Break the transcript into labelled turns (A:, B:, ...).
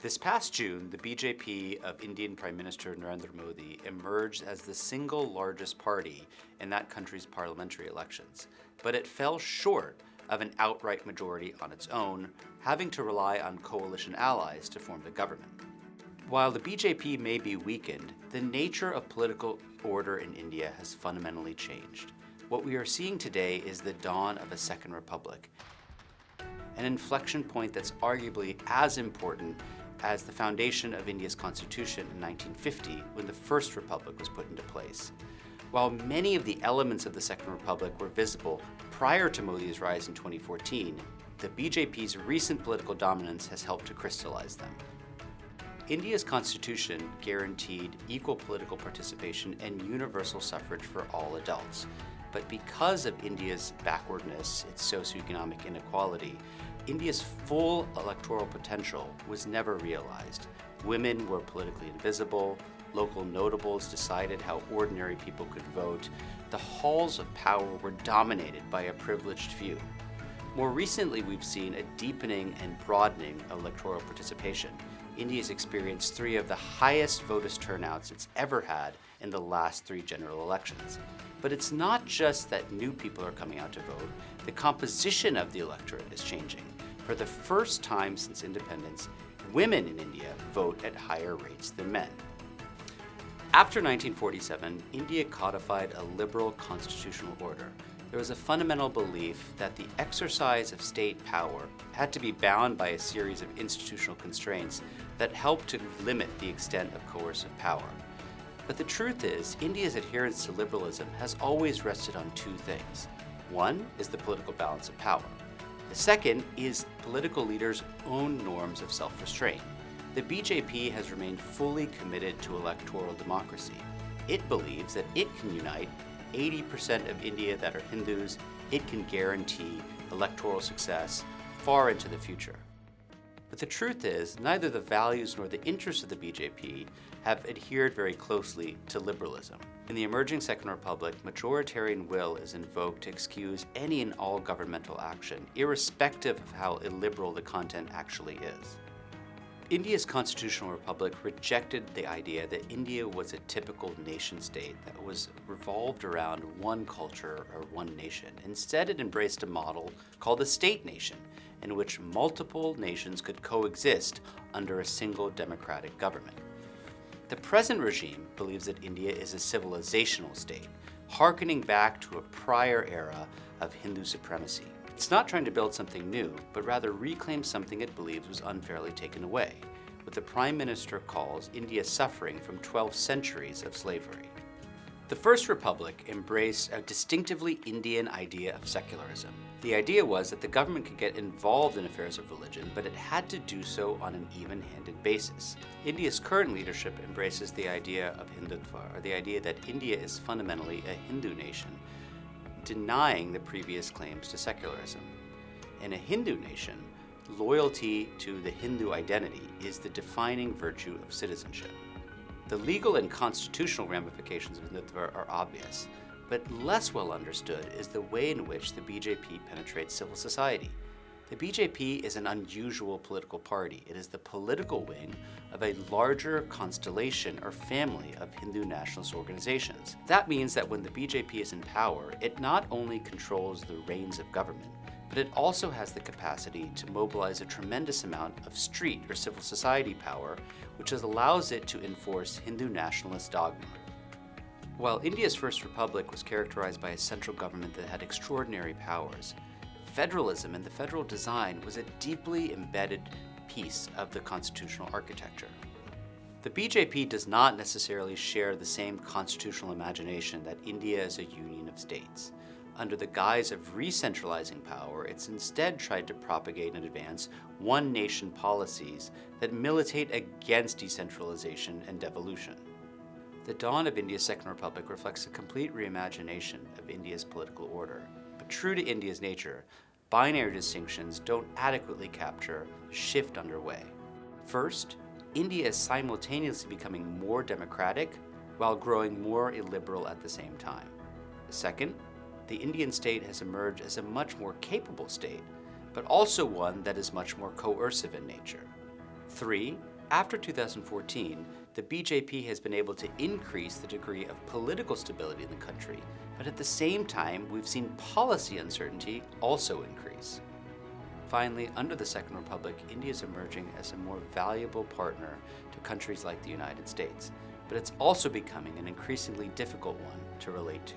A: This past June, the BJP of Indian Prime Minister Narendra Modi emerged as the single largest party in that country's parliamentary elections, but it fell short of an outright majority on its own, having to rely on coalition allies to form the government. While the BJP may be weakened, the nature of political order in India has fundamentally changed. What we are seeing today is the dawn of a second republic, an inflection point that's arguably as important as the foundation of India's constitution in 1950, when the First Republic was put into place. While many of the elements of the Second Republic were visible prior to Modi's rise in 2014, the BJP's recent political dominance has helped to crystallize them. India's constitution guaranteed equal political participation and universal suffrage for all adults. But because of India's backwardness, its socioeconomic inequality, India's full electoral potential was never realized. Women were politically invisible, local notables decided how ordinary people could vote, the halls of power were dominated by a privileged few. More recently, we've seen a deepening and broadening of electoral participation. India's experienced three of the highest voters' turnouts it's ever had in the last three general elections. But it's not just that new people are coming out to vote, the composition of the electorate is changing. For the first time since independence, women in India vote at higher rates than men. After 1947, India codified a liberal constitutional order. There was a fundamental belief that the exercise of state power had to be bound by a series of institutional constraints that helped to limit the extent of coercive power. But the truth is, India's adherence to liberalism has always rested on two things. One is the political balance of power. The second is political leaders' own norms of self-restraint. The BJP has remained fully committed to electoral democracy. It believes that it can unite 80% of India that are Hindus. It can guarantee electoral success far into the future. But the truth is, neither the values nor the interests of the BJP have adhered very closely to liberalism. In the emerging Second Republic, majoritarian will is invoked to excuse any and all governmental action, irrespective of how illiberal the content actually is. India's constitutional republic rejected the idea that India was a typical nation-state that was revolved around one culture or one nation. Instead, it embraced a model called a state nation, in which multiple nations could coexist under a single democratic government. The present regime believes that India is a civilizational state, hearkening back to a prior era of Hindu supremacy. It's not trying to build something new, but rather reclaim something it believes was unfairly taken away, what the Prime Minister calls India suffering from 12 centuries of slavery. The First Republic embraced a distinctively Indian idea of secularism. The idea was that the government could get involved in affairs of religion, but it had to do so on an even-handed basis. India's current leadership embraces the idea of Hindutva, or the idea that India is fundamentally a Hindu nation, denying the previous claims to secularism. In a Hindu nation, loyalty to the Hindu identity is the defining virtue of citizenship. The legal and constitutional ramifications of Hindutva are obvious, but less well understood is the way in which the BJP penetrates civil society. The BJP is an unusual political party. It is the political wing of a larger constellation or family of Hindu nationalist organizations. That means that when the BJP is in power, it not only controls the reins of government, but it also has the capacity to mobilize a tremendous amount of street or civil society power, which allows it to enforce Hindu nationalist dogma. While India's First Republic was characterized by a central government that had extraordinary powers, federalism and the federal design was a deeply embedded piece of the constitutional architecture. The BJP does not necessarily share the same constitutional imagination that India is a union of states. Under the guise of re-centralizing power, it's instead tried to propagate and advance one-nation policies that militate against decentralization and devolution. The dawn of India's Second Republic reflects a complete reimagination of India's political order. But true to India's nature, binary distinctions don't adequately capture the shift underway. First, India is simultaneously becoming more democratic while growing more illiberal at the same time. Second, the Indian state has emerged as a much more capable state, but also one that is much more coercive in nature. 3, after 2014, the BJP has been able to increase the degree of political stability in the country, but at the same time, we've seen policy uncertainty also increase. Finally, under the Second Republic, India is emerging as a more valuable partner to countries like the United States, but it's also becoming an increasingly difficult one to relate to.